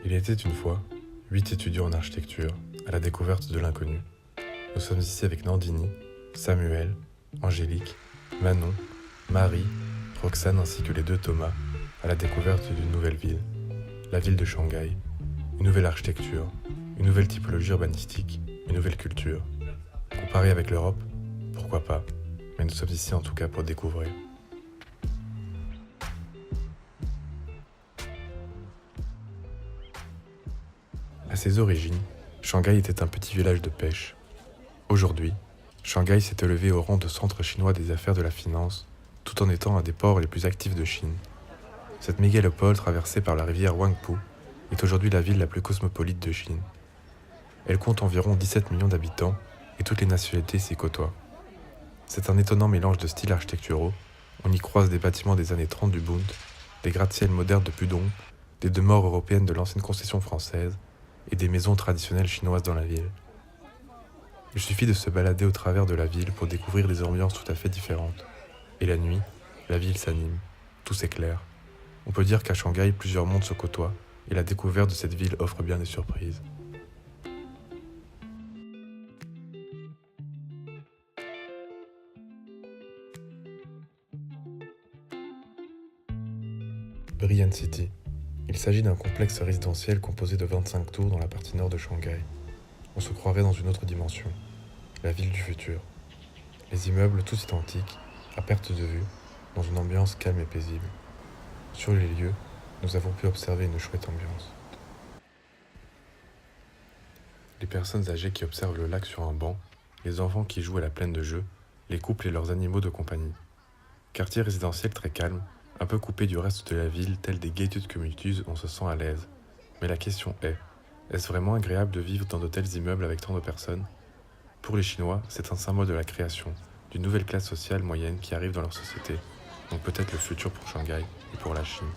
Il était une fois 8 étudiants en architecture à la découverte de l'inconnu. Nous sommes ici avec Nandini, Samuel, Angélique, Manon, Marie, Roxane ainsi que les 2 Thomas à la découverte d'une nouvelle ville, la ville de Shanghai. Une nouvelle architecture, une nouvelle typologie urbanistique, une nouvelle culture. Comparée avec l'Europe, pourquoi pas, mais nous sommes ici en tout cas pour découvrir. À ses origines, Shanghai était un petit village de pêche. Aujourd'hui, Shanghai s'est élevé au rang de centre chinois des affaires de la finance, tout en étant un des ports les plus actifs de Chine. Cette mégalopole traversée par la rivière Huangpu est aujourd'hui la ville la plus cosmopolite de Chine. Elle compte environ 17 millions d'habitants et toutes les nationalités s'y côtoient. C'est un étonnant mélange de styles architecturaux. On y croise des bâtiments des années 30 du Bund, des gratte-ciels modernes de Pudong, des demeures européennes de l'ancienne concession française et des maisons traditionnelles chinoises dans la ville. Il suffit de se balader au travers de la ville pour découvrir des ambiances tout à fait différentes. Et la nuit, la ville s'anime, tout s'éclaire. On peut dire qu'à Shanghai, plusieurs mondes se côtoient et la découverte de cette ville offre bien des surprises. Brilliant City. Il s'agit d'un complexe résidentiel composé de 25 tours dans la partie nord de Shanghai. On se croirait dans une autre dimension, la ville du futur. Les immeubles tous identiques, à perte de vue, dans une ambiance calme et paisible. Sur les lieux, nous avons pu observer une chouette ambiance. Les personnes âgées qui observent le lac sur un banc, les enfants qui jouent à la plaine de jeu, les couples et leurs animaux de compagnie. Quartier résidentiel très calme, un peu coupé du reste de la ville, tel des gated communities, on se sent à l'aise. Mais la question est-ce vraiment agréable de vivre dans de tels immeubles avec tant de personnes ? Pour les Chinois, c'est un symbole de la création, d'une nouvelle classe sociale moyenne qui arrive dans leur société, donc peut-être le futur pour Shanghai et pour la Chine.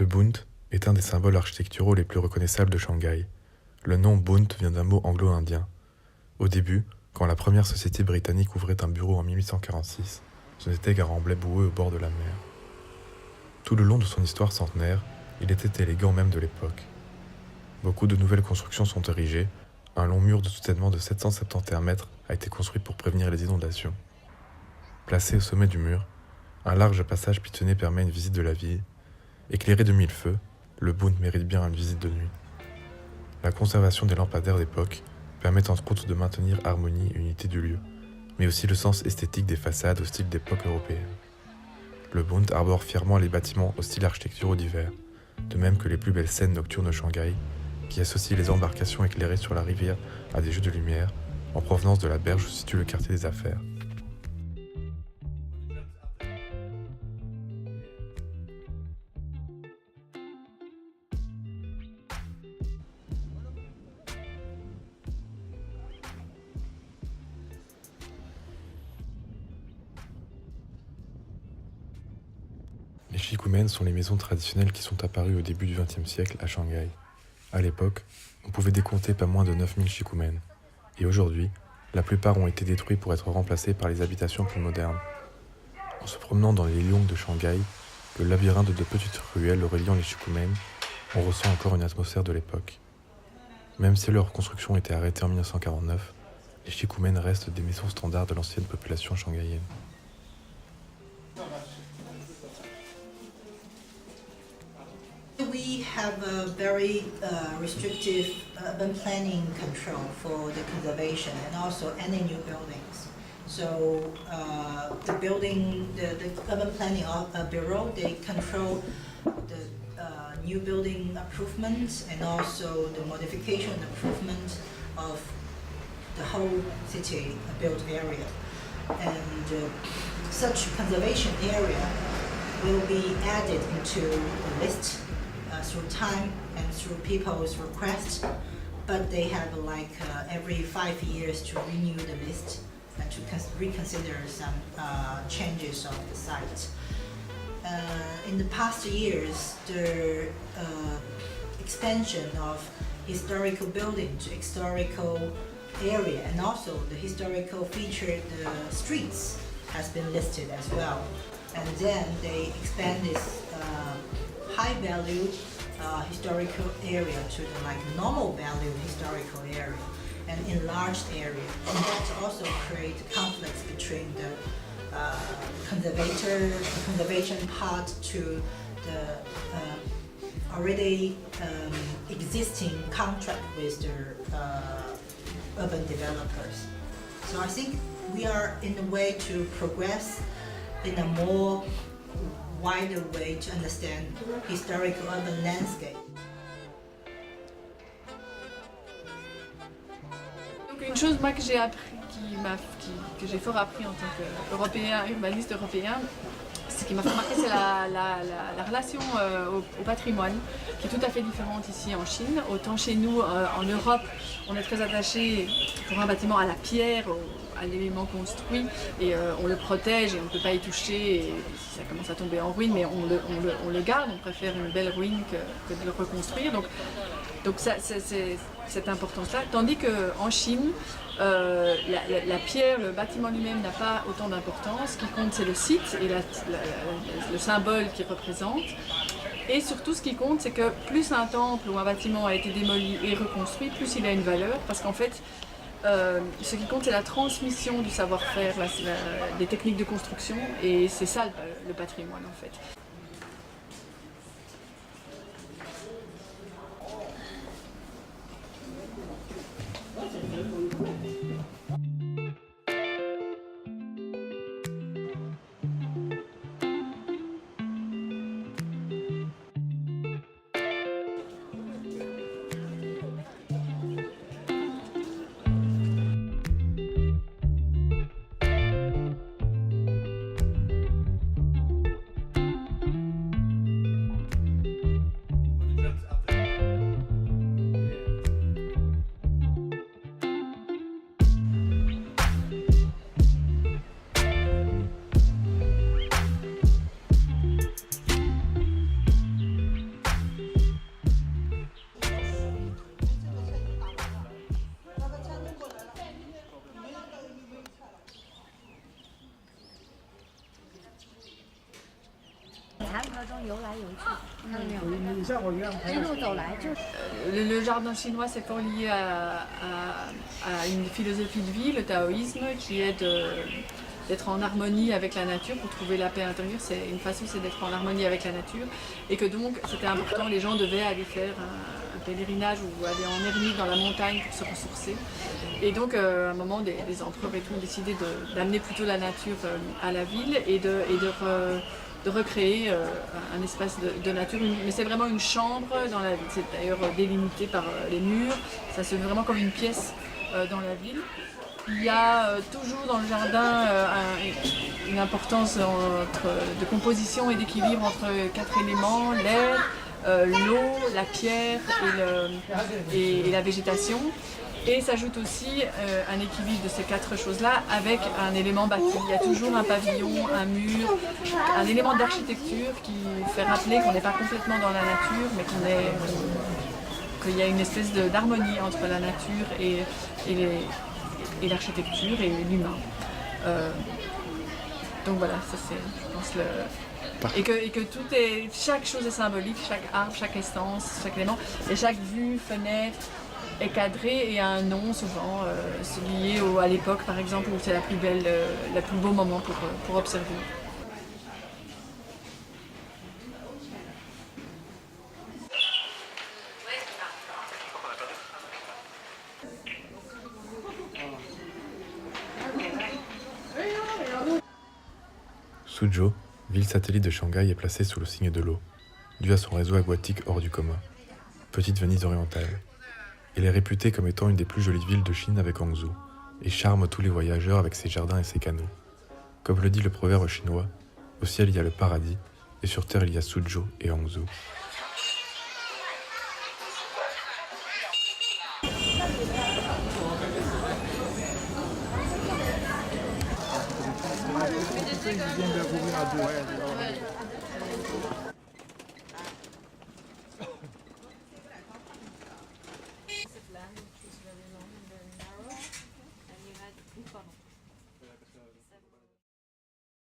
Le Bund est un des symboles architecturaux les plus reconnaissables de Shanghai. Le nom Bund vient d'un mot anglo-indien. Au début, quand la première société britannique ouvrait un bureau en 1846, ce n'était qu'un remblai boueux au bord de la mer. Tout le long de son histoire centenaire, il était élégant même de l'époque. Beaucoup de nouvelles constructions sont érigées. Un long mur de soutènement de 771 mètres a été construit pour prévenir les inondations. Placé au sommet du mur, un large passage pitonné permet une visite de la ville. Éclairé de 1000 feux, le Bund mérite bien une visite de nuit. La conservation des lampadaires d'époque permet entre autres de maintenir harmonie et unité du lieu, mais aussi le sens esthétique des façades au style d'époque européenne. Le Bund arbore fièrement les bâtiments aux styles architecturaux divers, de même que les plus belles scènes nocturnes de Shanghai, qui associent les embarcations éclairées sur la rivière à des jeux de lumière, en provenance de la berge où se situe le quartier des affaires. Les shikumen sont les maisons traditionnelles qui sont apparues au début du XXe siècle à Shanghai. À l'époque, on pouvait décompter pas moins de 9000 shikumen. Et aujourd'hui, La plupart ont été détruits pour être remplacés par les habitations plus modernes. En se promenant dans les Liangs de Shanghai, le labyrinthe de petites ruelles reliant les Shikumen, on ressent encore une atmosphère de l'époque. Même si leur construction était arrêtée en 1949, les Shikumen restent des maisons standards de l'ancienne population shanghaïenne. We have a very restrictive urban planning control for the conservation and also any new buildings. So the urban planning bureau, they control the new building improvements and also the modification and improvement of the whole city built area. And such conservation area will be added into the list through time and through people's requests, but they have every 5 years to renew the list and to reconsider some changes of the site. In the past years, the expansion of historical building to historical area and also the historical featured streets has been listed as well. And then they expand this high value historical area to the normal value historical area and enlarged area. And that also creates conflicts between the conservation part to the already existing contract with the urban developers. So I think we are in a way to progress in a more wider way to understand historical urban landscape. Donc une chose moi que j'ai appris, que j'ai fort appris en tant qu'Européen, urbaniste européen, ce qui m'a fait remarquer, c'est la relation au patrimoine, qui est tout à fait différente ici en Chine. Autant chez nous, en Europe, on est très attaché pour un bâtiment à la pierre, à l'élément construit, et on le protège et on ne peut pas y toucher, et si ça commence à tomber en ruine, mais on le garde, on préfère une belle ruine que de le reconstruire. Donc ça, c'est cette importance-là. Tandis qu'en Chine, la pierre, le bâtiment lui-même n'a pas autant d'importance. Ce qui compte, c'est le site et le symbole qu'il représente. Et surtout, ce qui compte, c'est que plus un temple ou un bâtiment a été démoli et reconstruit, plus il a une valeur. Parce qu'en fait, ce qui compte, c'est la transmission du savoir-faire, des techniques de construction. Et c'est ça le patrimoine, en fait. Le jardin chinois, c'est fort lié à une philosophie de vie, le taoïsme, qui est d'être en harmonie avec la nature pour trouver la paix intérieure. C'est une façon, c'est d'être en harmonie avec la nature, et que donc c'était important, les gens devaient aller faire un pèlerinage ou aller en ermite dans la montagne pour se ressourcer. Et donc à un moment, des empereurs et tout ont décidé d'amener plutôt la nature à la ville et de recréer un espace de nature, mais c'est vraiment une chambre dans la ville. C'est d'ailleurs délimité par les murs, ça se fait vraiment comme une pièce dans la ville. Il y a toujours dans le jardin une importance de composition et d'équilibre entre 4 éléments, l'air, l'eau, la pierre et la végétation. Et s'ajoute aussi un équilibre de ces 4 choses-là avec un élément bâti. Il y a toujours un pavillon, un mur, un élément d'architecture qui fait rappeler qu'on n'est pas complètement dans la nature, mais qu'il y a une espèce d'harmonie entre la nature et et l'architecture et l'humain. Donc voilà, ça c'est, je pense, et que chaque chose est symbolique, chaque arbre, chaque essence, chaque élément, et chaque vue, fenêtre est cadrée et a un nom souvent lié à l'époque par exemple où c'est la plus beau moment pour observer. Suzhou, ville satellite de Shanghai, est placée sous le signe de l'eau, dû à son réseau aquatique hors du commun. Petite Venise orientale. Elle est réputée comme étant une des plus jolies villes de Chine avec Hangzhou, et charme tous les voyageurs avec ses jardins et ses canaux. Comme le dit le proverbe chinois, au ciel il y a le paradis, et sur terre il y a Suzhou et Hangzhou.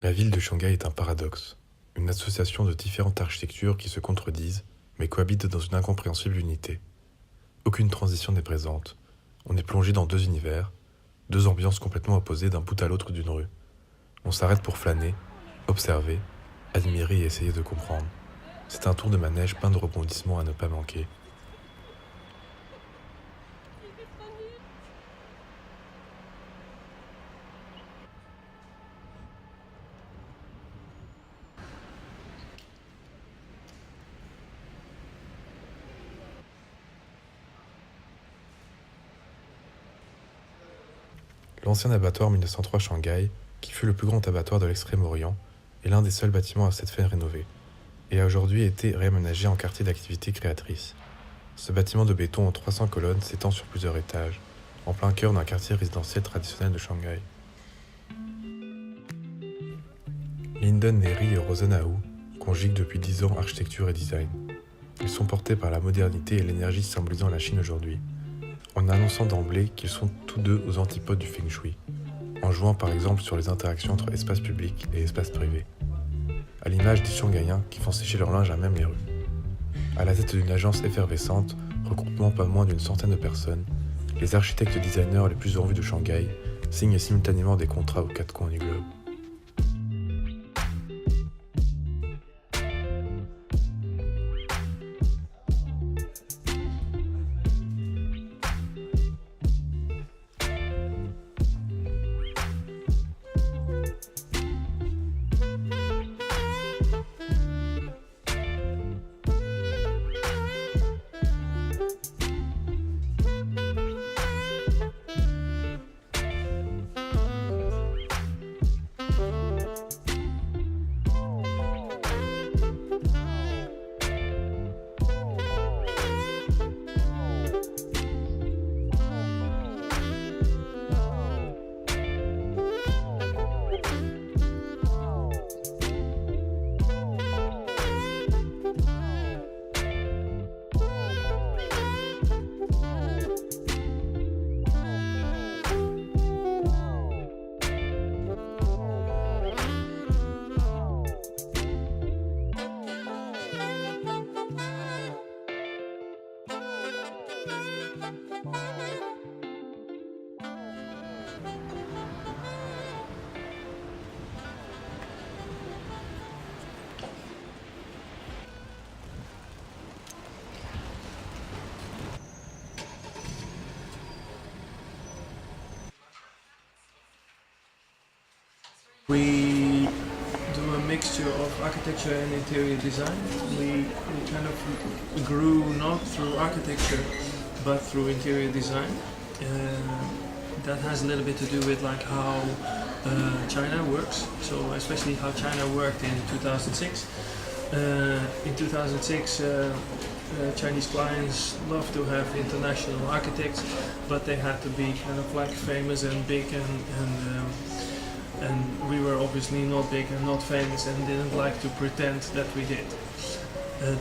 La ville de Shanghai est un paradoxe, une association de différentes architectures qui se contredisent, mais cohabitent dans une incompréhensible unité. Aucune transition n'est présente, on est plongé dans deux univers, deux ambiances complètement opposées d'un bout à l'autre d'une rue. On s'arrête pour flâner, observer, admirer et essayer de comprendre. C'est un tour de manège plein de rebondissements à ne pas manquer. L'ancien abattoir 1903 Shanghai, qui fut le plus grand abattoir de l'Extrême-Orient, est l'un des seuls bâtiments à s'être fait rénover, et a aujourd'hui été réaménagé en quartier d'activité créatrice. Ce bâtiment de béton en 300 colonnes s'étend sur plusieurs étages, en plein cœur d'un quartier résidentiel traditionnel de Shanghai. Linden Neri et Rosenau conjuguent depuis 10 ans architecture et design. Ils sont portés par la modernité et l'énergie symbolisant la Chine aujourd'hui, en annonçant d'emblée qu'ils sont tous deux aux antipodes du Feng Shui, en jouant par exemple sur les interactions entre espace public et espace privé, à l'image des Shanghaïens qui font sécher leur linge à même les rues. À la tête d'une agence effervescente, regroupant pas moins d'une centaine de personnes, les architectes et designers les plus en vue de Shanghai signent simultanément des contrats aux quatre coins du globe. We do a mixture of architecture and interior design. We kind of grew not through architecture but through interior design. That has a little bit to do with like how China works. So especially how China worked in 2006. In 2006 Chinese clients love to have international architects, but they had to be kind of like famous and big and we were obviously not big and not famous and didn't like to pretend that we did,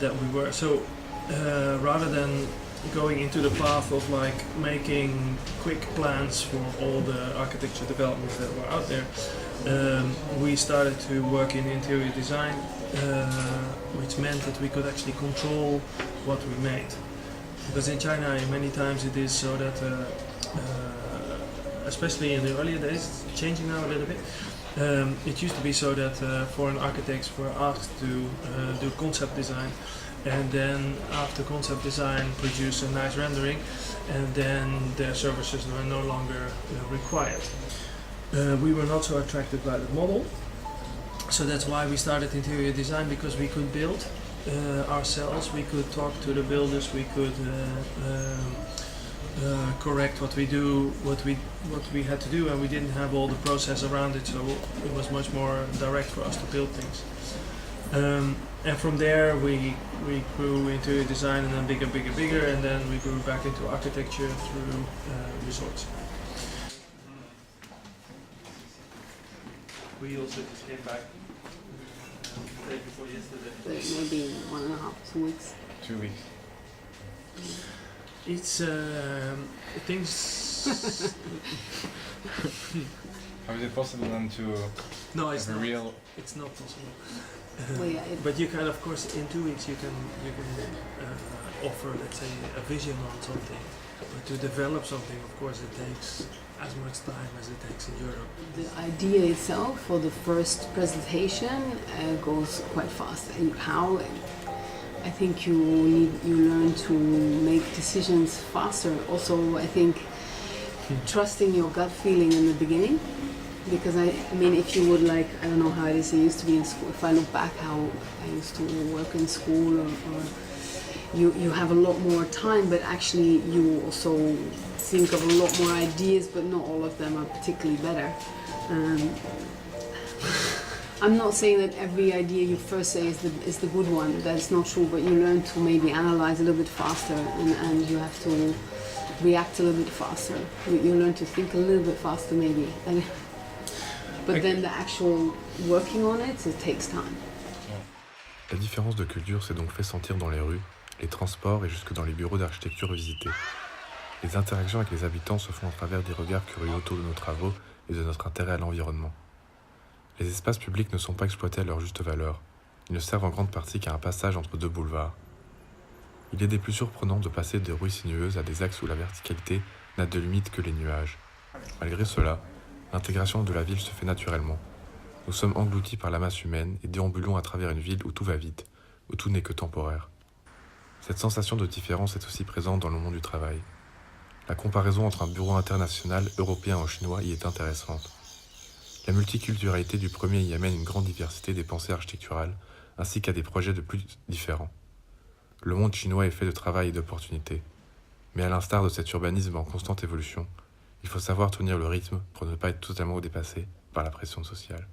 that we were. So rather than going into the path of like making quick plans for all the architecture developments that were out there, we started to work in interior design, which meant that we could actually control what we made. Because in China, many times it is so that, especially in the earlier days, it's changing now a little bit. It used to be so that foreign architects were asked to do concept design, and then after concept design produce a nice rendering, and then their services were no longer required. We were not so attracted by that model, so that's why we started interior design, because we could build ourselves, we could talk to the builders, we could correct what we had to do, and we didn't have all the process around it, so it was much more direct for us to build things. And from there we grew into design, and then bigger, and then we grew back into architecture through resorts. We also just came back the day before yesterday. Maybe 1.5, 2 weeks. 2 weeks. It's things. How is it possible then to No, it's have a not. real... It's not possible. Well, yeah, But you can, of course, in 2 weeks you can offer, let's say, a vision on something. But to develop something, of course, it takes as much time as it takes in Europe. the idea itself for the first presentation goes quite fast. And how I think you learn to make decisions faster. Also, I think trusting your gut feeling in the beginning. Because I mean, if you would like, I don't know how it is, I used to be in school. If I look back how I used to work in school, or you have a lot more time, but actually you also think of a lot more ideas, but not all of them are particularly better. I'm not saying that every idea you first say is the good one. That's not true, but you learn to maybe analyze a little bit faster, and you have to react a little bit faster. You learn to think a little bit faster, maybe. But then the actual working on it takes time. La différence de culture s'est donc fait sentir dans les rues, les transports et jusque dans les bureaux d'architecture visités. Les interactions avec les habitants se font à travers des regards curieux autour de nos travaux et de notre intérêt à l'environnement. Les espaces publics ne sont pas exploités à leur juste valeur. Ils ne servent en grande partie qu'à un passage entre deux boulevards. Il est des plus surprenants de passer des rues sinueuses à des axes où la verticalité n'a de limite que les nuages. Malgré cela, l'intégration de la ville se fait naturellement. Nous sommes engloutis par la masse humaine et déambulons à travers une ville où tout va vite, où tout n'est que temporaire. Cette sensation de différence est aussi présente dans le monde du travail. La comparaison entre un bureau international, européen ou chinois y est intéressante. La multiculturalité du premier y amène une grande diversité des pensées architecturales, ainsi qu'à des projets de plus différents. Le monde chinois est fait de travail et d'opportunités. Mais à l'instar de cet urbanisme en constante évolution, il faut savoir tenir le rythme pour ne pas être totalement dépassé par la pression sociale.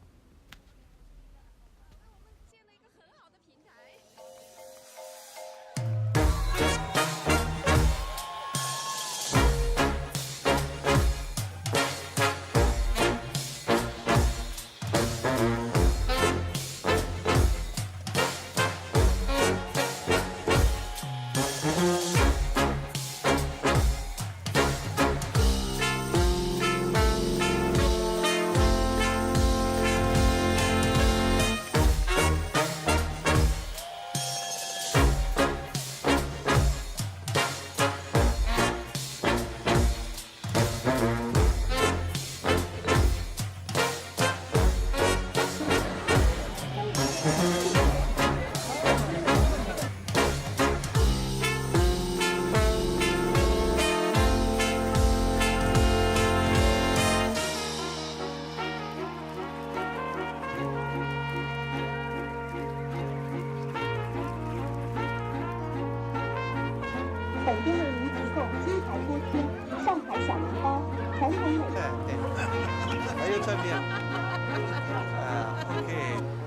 对，还有这边，OK。